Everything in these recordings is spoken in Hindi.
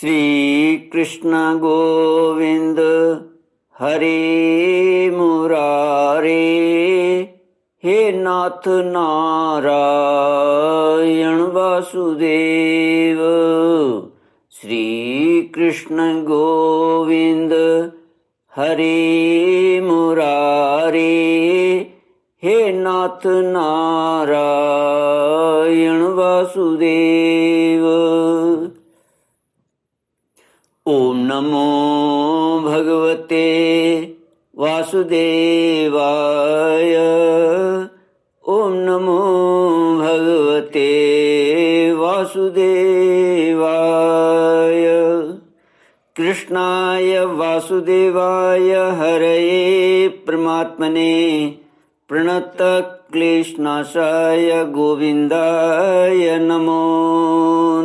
श्री कृष्ण गोविंद हरे मुरारे, हे नाथ नारायण वासुदेव। श्री कृष्ण गोविंद हरे मुरारे, हे नाथ नारायण वासुदेव। ओम नमो भगवते वासुदेवाय। ओम नमो भगवते वासुदेवाय। कृष्णाय वासुदेवाय हरये परमात्मने प्रणतक्लेशनाशाय गोविन्दाय नमो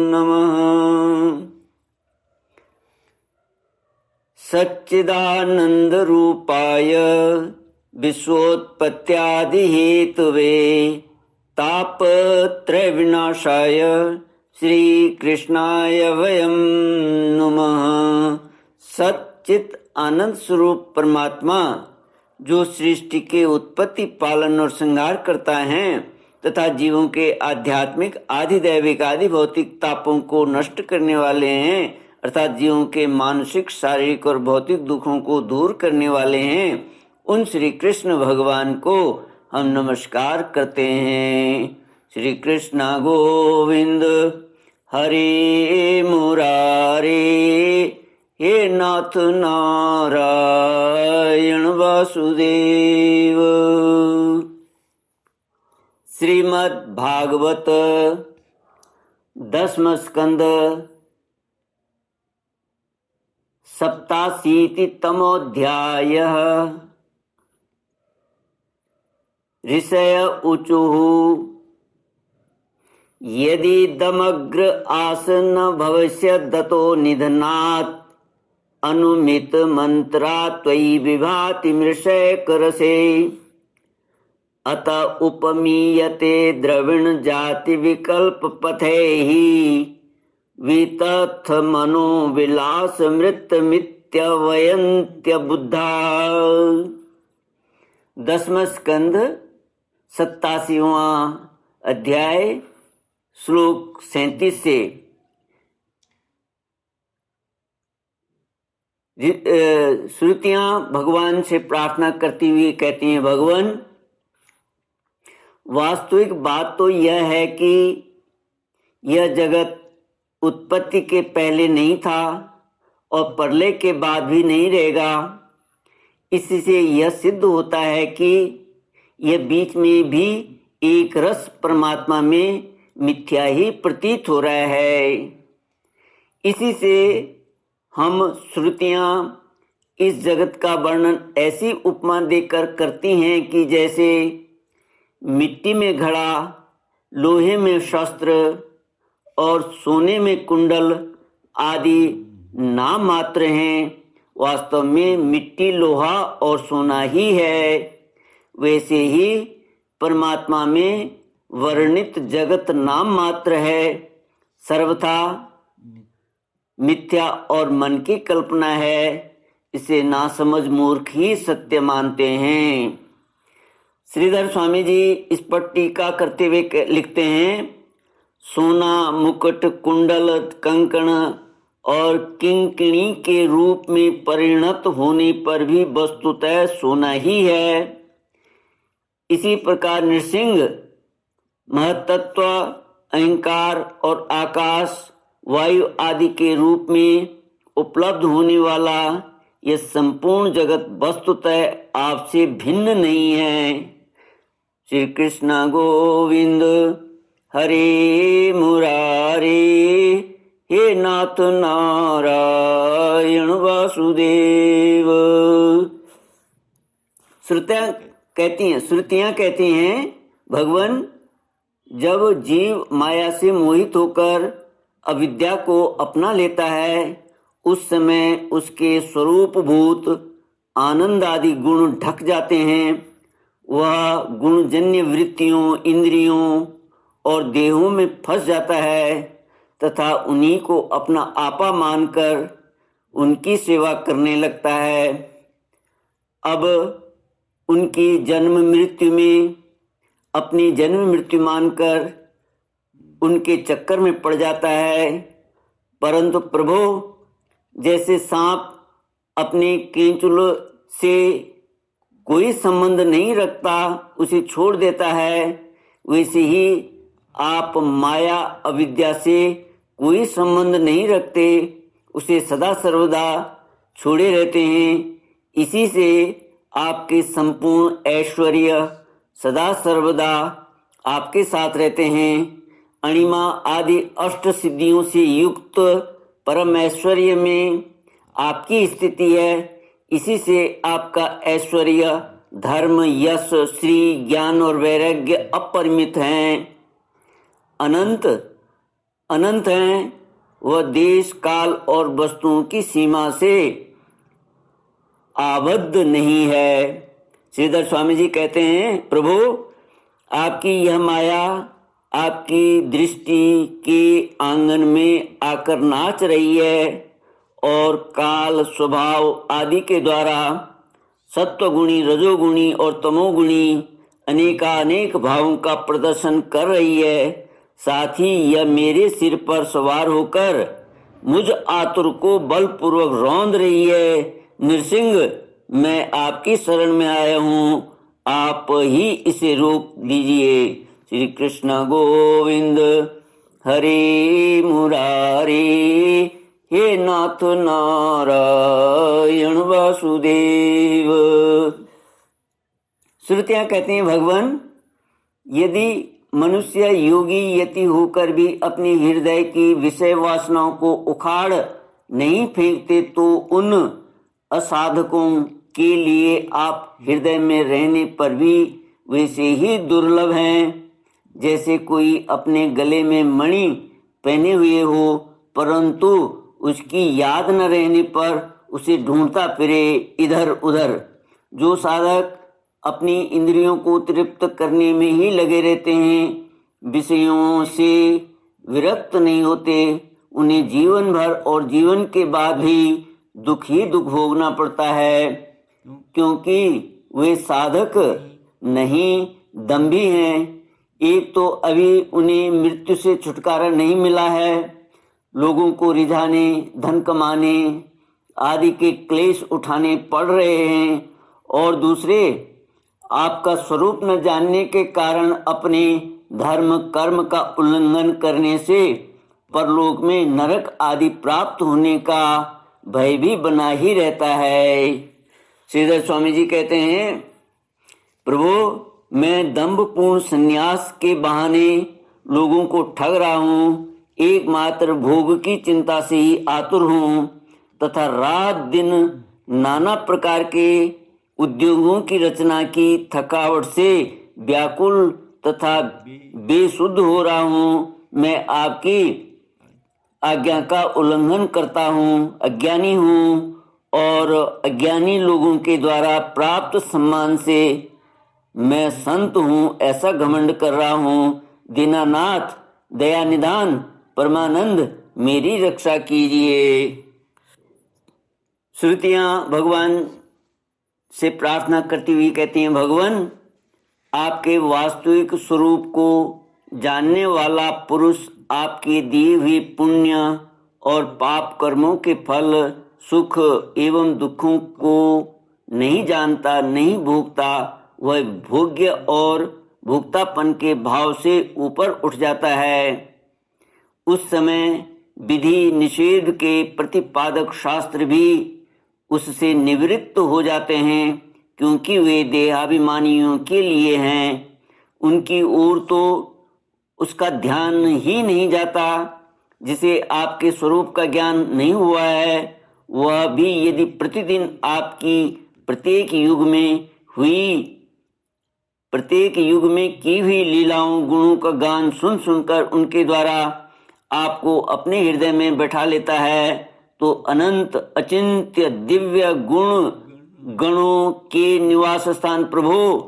नमः। सच्चिदानन्दरूपाय विश्वोत्पत्त्यादिहेतवे तापत्रयविनाशाय श्रीकृष्णाय वयं नमः। सच्चित आनंद स्वरूप परमात्मा जो सृष्टि के उत्पत्ति, पालन और संहार करता है तथा जीवों के आध्यात्मिक, आधिदैविक, आदि भौतिक तापों को नष्ट करने वाले हैं, अर्थात जीवों के मानसिक, शारीरिक और भौतिक दुखों को दूर करने वाले हैं, उन श्री कृष्ण भगवान को हम नमस्कार करते हैं। श्री कृष्ण गोविंद हरे मुरारे, हे नाथ नारायण वासुदेव। श्रीमद् भागवत 10वां स्कंद 87तमोऽध्यायः। ऋषय ऊचुः यदिदमग्र आसन भविष्यदतो निधनात् अनुमित मंत्रा त्वयि विभाति मृषैकरसे। अत उपमीयते द्रविण जाति विकल्प पथैः वितथ मनो विलास मृत मित्यवयन्त्य बुद्धा। 10वां स्कंद 87वां अध्याय श्लोक 37 से। श्रुतियां भगवान से प्रार्थना करती हुई कहती हैं, भगवान वास्तविक बात तो यह है कि यह जगत उत्पत्ति के पहले नहीं था और प्रलय के बाद भी नहीं रहेगा। इससे यह सिद्ध होता है कि यह बीच में भी एक रस परमात्मा में मिथ्या ही प्रतीत हो रहा है। इसी से हम श्रुतियां इस जगत का वर्णन ऐसी उपमा देकर करती हैं कि जैसे मिट्टी में घड़ा, लोहे में शस्त्र और सोने में कुंडल आदि नाम मात्र हैं, वास्तव में मिट्टी, लोहा और सोना ही है। वैसे ही परमात्मा में वर्णित जगत नाम मात्र है, सर्वथा मिथ्या और मन की कल्पना है। इसे नासमझ मूर्ख ही सत्य मानते हैं। श्रीधर स्वामी जी इस पर टीका करते हुए लिखते हैं, सोना मुकुट, कुंडल, कंकण और किंकिणी के रूप में परिणत होने पर भी वस्तुतः सोना ही है। इसी प्रकार नृसिंह, महतत्व, अहंकार और आकाश, वायु आदि के रूप में उपलब्ध होने वाला यह संपूर्ण जगत वस्तुतः आपसे भिन्न नहीं है। श्री कृष्ण गोविंद हरे मुरारे, हे नाथ नारायण वासुदेव। श्रुतियां कहती हैं, भगवान जब जीव माया से मोहित होकर अविद्या को अपना लेता है, उस समय उसके स्वरूपभूत आनंद आदि गुण ढक जाते हैं। वह गुणजन्य वृत्तियों, इंद्रियों और देहों में फंस जाता है तथा उन्हीं को अपना आपा मानकर उनकी सेवा करने लगता है। अब उनकी जन्म मृत्यु में अपनी जन्म मृत्यु मानकर उनके चक्कर में पड़ जाता है। परंतु प्रभु जैसे सांप अपने केंचुल से कोई संबंध नहीं रखता, उसे छोड़ देता है, वैसे ही आप माया अविद्या से कोई संबंध नहीं रखते, उसे सदा सर्वदा छोड़े रहते हैं। इसी से आपके संपूर्ण ऐश्वर्य सदा सर्वदा आपके साथ रहते हैं। अणिमा आदि अष्ट सिद्धियों से युक्त परम ऐश्वर्य में आपकी स्थिति है। इसी से आपका ऐश्वर्य, धर्म, यश, श्री, ज्ञान और वैराग्य अपरिमित हैं, अनंत हैं। वह देश, काल और वस्तुओं की सीमा से आबद्ध नहीं है। श्रीधर स्वामी जी कहते हैं, प्रभु आपकी यह माया आपकी दृष्टि के आंगन में आकर नाच रही है और काल, स्वभाव आदि के द्वारा सत्वगुणी, रजोगुणी और तमोगुणी अनेकानेक भावों का प्रदर्शन कर रही है। साथ ही यह मेरे सिर पर सवार होकर मुझ आतुर को बलपूर्वक रौंद रही है। नृसिंह, मैं आपकी शरण में आया हूँ, आप ही इसे रोक दीजिए। श्री कृष्ण गोविंद हरे मुरारी, हे नाथ नारायण वासुदेव। श्रुतियां कहते हैं, भगवान यदि मनुष्य योगी यति होकर भी अपनी हृदय की विषय वासनाओं को उखाड़ नहीं फेंकते तो उन असाधकों के लिए आप हृदय में रहने पर भी वैसे ही दुर्लभ हैं जैसे कोई अपने गले में मणि पहने हुए हो, परंतु उसकी याद न रहने पर उसे ढूंढता फिरे इधर उधर। जो साधक अपनी इंद्रियों को तृप्त करने में ही लगे रहते हैं, विषयों से विरक्त नहीं होते, उन्हें जीवन भर और जीवन के बाद भी दुख ही दुख भोगना पड़ता है, क्योंकि वे साधक नहीं दंभी हैं। एक तो अभी उन्हें मृत्यु से छुटकारा नहीं मिला है, लोगों को रिझाने, धन कमाने आदि के क्लेश उठाने पड़ रहे हैं, और दूसरे आपका स्वरूप न जानने के कारण अपने धर्म कर्म का उल्लंघन करने से परलोक में नरक आदि प्राप्त होने का भय भी बना ही रहता है। श्रीधर स्वामी जी कहते हैं, प्रभु मैं दंभपूर्ण संन्यास के बहाने लोगों को ठग रहा हूँ, एकमात्र भोग की चिंता से ही आतुर हूँ तथा रात दिन नाना प्रकार के उद्योगों की रचना की थकावट से व्याकुल तथा बेसुध हो रहा हूँ। मैं आपकी आज्ञा का उल्लंघन करता हूँ, अज्ञानी हूँ, और अज्ञानी लोगों के द्वारा प्राप्त सम्मान से मैं संत हूँ ऐसा घमंड कर रहा हूँ। दीनानाथ, दया निधान, परमानंद मेरी रक्षा कीजिए। श्रुतियाँ भगवान से प्रार्थना करती हुई कहती हैं, भगवान आपके वास्तविक स्वरूप को जानने वाला पुरुष आपके दिए हुए पुण्य और पाप कर्मों के फल, सुख एवं दुखों को नहीं जानता, नहीं भोगता। वह भोग्य और भोक्तापन के भाव से ऊपर उठ जाता है। उस समय विधि निषेध के प्रतिपादक शास्त्र भी उससे निवृत्त हो जाते हैं, क्योंकि वे देहाभिमानियों के लिए हैं। उनकी ओर तो उसका ध्यान ही नहीं जाता। जिसे आपके स्वरूप का ज्ञान नहीं हुआ है, वह भी यदि प्रतिदिन आपकी प्रत्येक युग में की हुई लीलाओं गुणों का गान सुन सुनकर उनके द्वारा आपको अपने हृदय में बैठा लेता है, तो अनंत अचिंत्य दिव्य गुण गणों के निवास स्थान प्रभु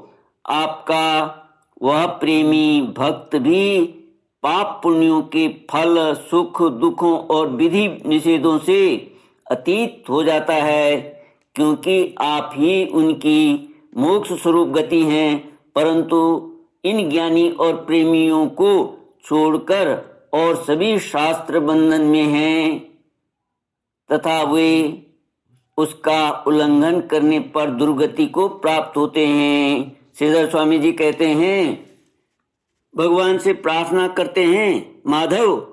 आपका वह प्रेमी भक्त भी पाप पुण्यों के फल, सुख दुखों और विधि निषेधों से अतीत हो जाता है, क्योंकि आप ही उनकी मोक्ष स्वरूप गति हैं। परंतु इन ज्ञानी और प्रेमियों को छोड़कर और सभी शास्त्र बंधन में हैं तथा वे उसका उल्लंघन करने पर दुर्गति को प्राप्त होते हैं। श्रीधर स्वामी जी कहते हैं, भगवान से प्रार्थना करते हैं, माधव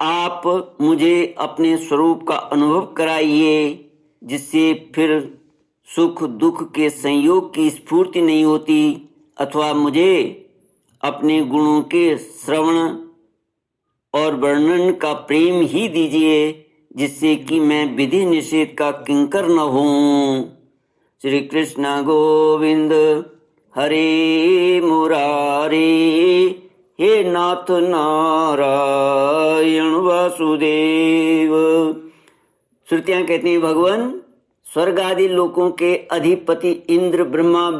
आप मुझे अपने स्वरूप का अनुभव कराइए, जिससे फिर सुख दुख के संयोग की स्फूर्ति नहीं होती, अथवा मुझे अपने गुणों के श्रवण और वर्णन का प्रेम ही दीजिए, जिससे कि मैं विधि निषेध का किंकर न हूँ। श्री कृष्ण गोविंद हरे मुरारे, हे नाथ नारायण वासुदेव। श्रुतियां कहती हैं, भगवान स्वर्ग आदि लोकों के अधिपति इंद्र, ब्रह्मा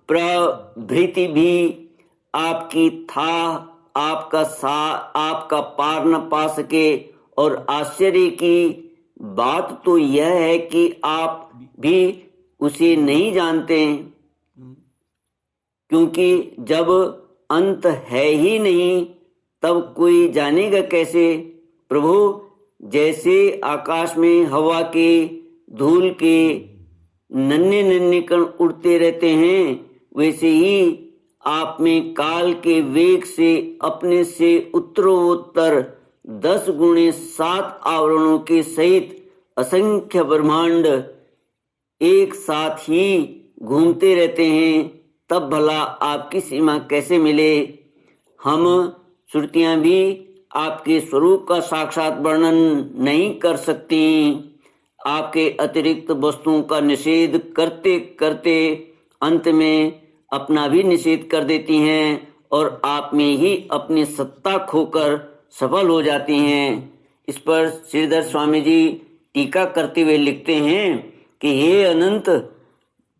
प्रभृति भी आपकी था आपका पार न पा सके। और आश्चर्य की बात तो यह है कि आप भी उसे नहीं जानते, क्योंकि जब अंत है ही नहीं तब कोई जानेगा कैसे। प्रभु, जैसे आकाश में हवा के धूल के नन्हे नन्हे कण उड़ते रहते हैं, वैसे ही आप में काल के वेग से अपने से उत्तरोत्तर 10 गुणे 7 आवरणों के सहित असंख्य ब्रह्मांड एक साथ ही घूमते रहते हैं, तब भला आपकी सीमा कैसे मिले। हम श्रुतियां भी आपके स्वरूप का साक्षात वर्णन नहीं कर सकती। आपके अतिरिक्त वस्तुओं का निषेध करते करते अंत में अपना भी निषेध कर देती हैं और आप में ही अपनी सत्ता खोकर सफल हो जाती हैं। इस पर श्रीधर स्वामी जी टीका करते हुए लिखते हैं कि हे अनंत,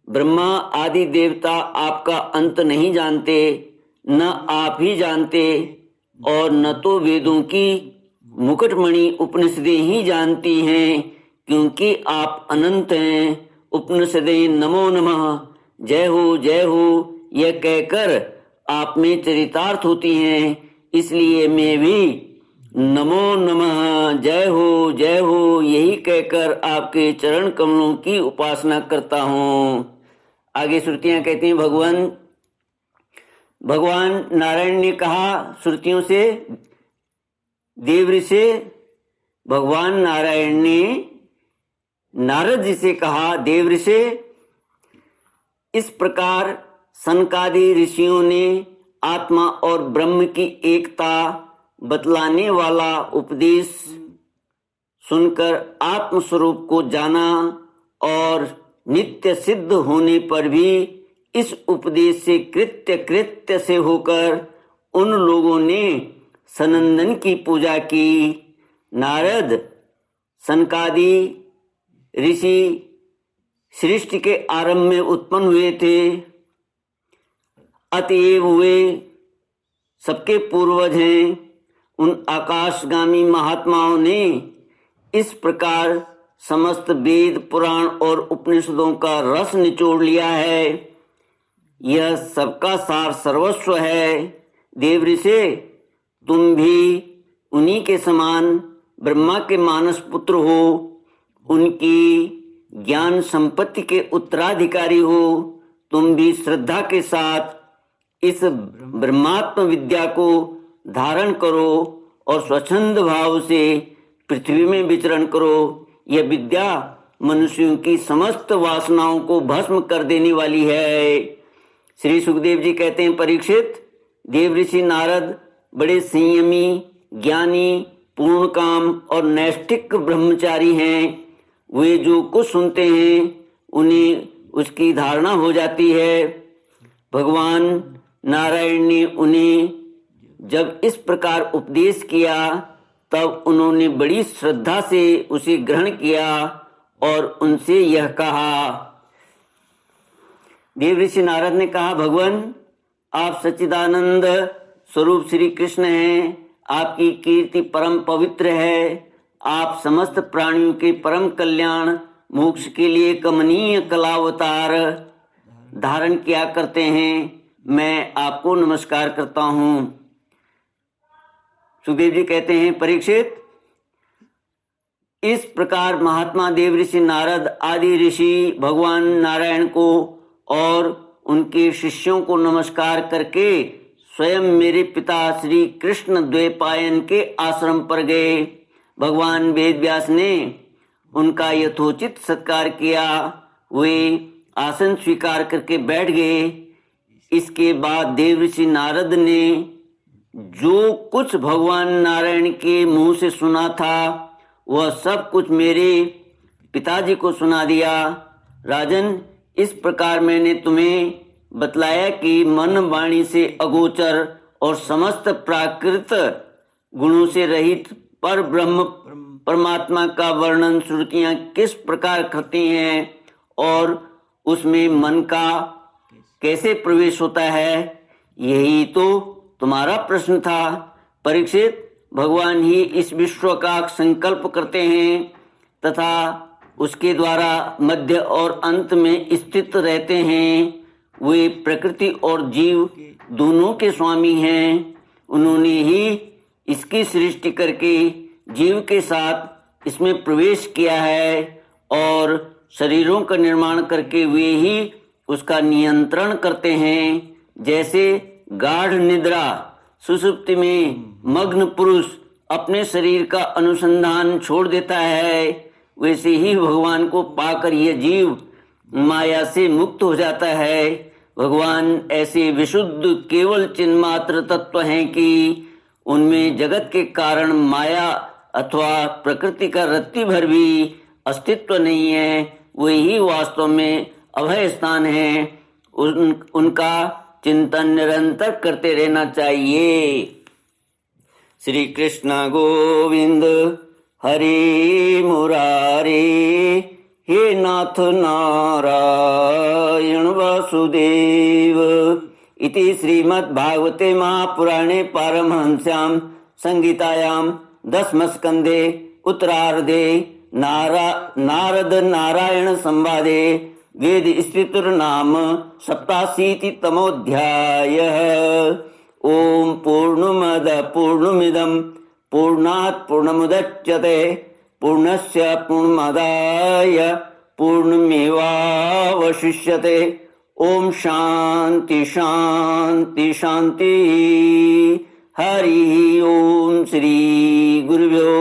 ब्रह्मा आदि देवता आपका अंत नहीं जानते, न आप ही जानते, और न तो वेदों की मुकुटमणि उपनिषदें ही जानती हैं, क्योंकि आप अनंत हैं। उपनिषदें नमो नमः, जय हो यह कहकर आप में चरितार्थ होती हैं, इसलिए मैं भी नमो नमः, जय हो यही कहकर आपके चरण कमलों की उपासना करता हूँ। आगे श्रुतियां कहती हैं, भगवान नारायण ने कहा श्रुतियों से, देवऋषि से भगवान नारायण ने नारद जी से कहा, देवऋषि, इस प्रकार सनकादि ऋषियों ने आत्मा और ब्रह्म की एकता बतलाने वाला उपदेश सुनकर आत्मस्वरूप को जाना, और नित्य सिद्ध होने पर भी इस उपदेश से कृत्य से होकर उन लोगों ने सनंदन की पूजा की। नारद सनकादि ऋषि सृष्टि के आरंभ में उत्पन्न हुए थे, अतएव वे सबके पूर्वज हैं। उन आकाशगामी महात्माओं ने इस प्रकार समस्त वेद पुराण और उपनिषदों का रस निचोड़ लिया है। यह सबका सार सर्वस्व है। देवऋषि, तुम भी उन्हीं के समान ब्रह्मा के मानस पुत्र हो, उनकी ज्ञान संपत्ति के उत्तराधिकारी हो। तुम भी श्रद्धा के साथ इस ब्रह्मात्म विद्या को धारण करो और स्वच्छंद भाव से पृथ्वी में विचरण करो। यह विद्या मनुष्यों की समस्त वासनाओं को भस्म कर देने वाली है। श्री सुखदेव जी कहते हैं, परीक्षित, देवऋषि नारद बड़े संयमी, ज्ञानी, पूर्ण काम और नैष्ठिक ब्रह्मचारी हैं। वे जो कुछ सुनते हैं उन्हें उसकी धारणा हो जाती है। भगवान नारायण ने उन्हें जब इस प्रकार उपदेश किया तब उन्होंने बड़ी श्रद्धा से उसे ग्रहण किया और उनसे यह कहा। देवऋषि नारद ने कहा, भगवान, आप सच्चिदानंद स्वरूप श्री कृष्ण हैं। आपकी कीर्ति परम पवित्र है। आप समस्त प्राणियों के परम कल्याण मोक्ष के लिए कमनीय कलावतार धारण किया करते हैं। मैं आपको नमस्कार करता हूँ। सुखदेव जी कहते हैं, परीक्षित, इस प्रकार महात्मा देव ऋषि नारद आदि ऋषि भगवान नारायण को और उनके शिष्यों को नमस्कार करके स्वयं मेरे पिता श्री कृष्ण द्वैपायन के आश्रम पर गए। भगवान वेदव्यास ने उनका यथोचित सत्कार किया। वे आसन स्वीकार करके बैठ गए। इसके बाद देव ऋषि नारद ने जो कुछ भगवान नारायण के मुंह से सुना था वह सब कुछ मेरे पिताजी को सुना दिया। राजन, इस प्रकार मैंने तुम्हें बतलाया कि मन वाणी से अगोचर और समस्त प्राकृत गुणों से रहित पर ब्रह्म परमात्मा का वर्णन श्रुतियां किस प्रकार करती हैं और उसमें मन का कैसे प्रवेश होता है, यही तो तुम्हारा प्रश्न था। परीक्षित, भगवान ही इस विश्व का संकल्प करते हैं तथा उसके द्वारा मध्य और अंत में स्थित रहते हैं। वे प्रकृति और जीव दोनों के स्वामी हैं। उन्होंने ही इसकी सृष्टि करके जीव के साथ इसमें प्रवेश किया है और शरीरों का निर्माण करके वे ही उसका नियंत्रण करते हैं। जैसे गाढ़ निद्रा सुषुप्ति में मग्न पुरुष अपने शरीर का अनुसंधान छोड़ देता है, वैसे ही भगवान को पाकर यह जीव माया से मुक्त हो जाता है। भगवान ऐसे विशुद्ध केवल चिन्मात्र तत्व हैं कि उनमें जगत के कारण माया अथवा प्रकृति का रत्ती भर भी अस्तित्व नहीं है। वही वास्तव में अभय स्थान है। उनका चिंतन निरंतर करते रहना चाहिए। श्री कृष्ण गोविंद हरे मुरारे, हे नाथ नारायण वासुदेव। इति श्रीमद्भागवते महापुराणे पारमहंस्यां संहितायां दशमस्कन्धे उत्तरार्धे नारद नारायण संवादे वेद स्थितिर्नाम 87तमोऽध्यायः। ओम पूर्णमद पूर्णमिदं पूर्णात् पूर्णमुदच्यते पूर्णस्य पूर्णमादाय पूर्णमेवावशिष्यते। ओम शांति शांति शांति। हरि ओम। श्री गुरुभ्यो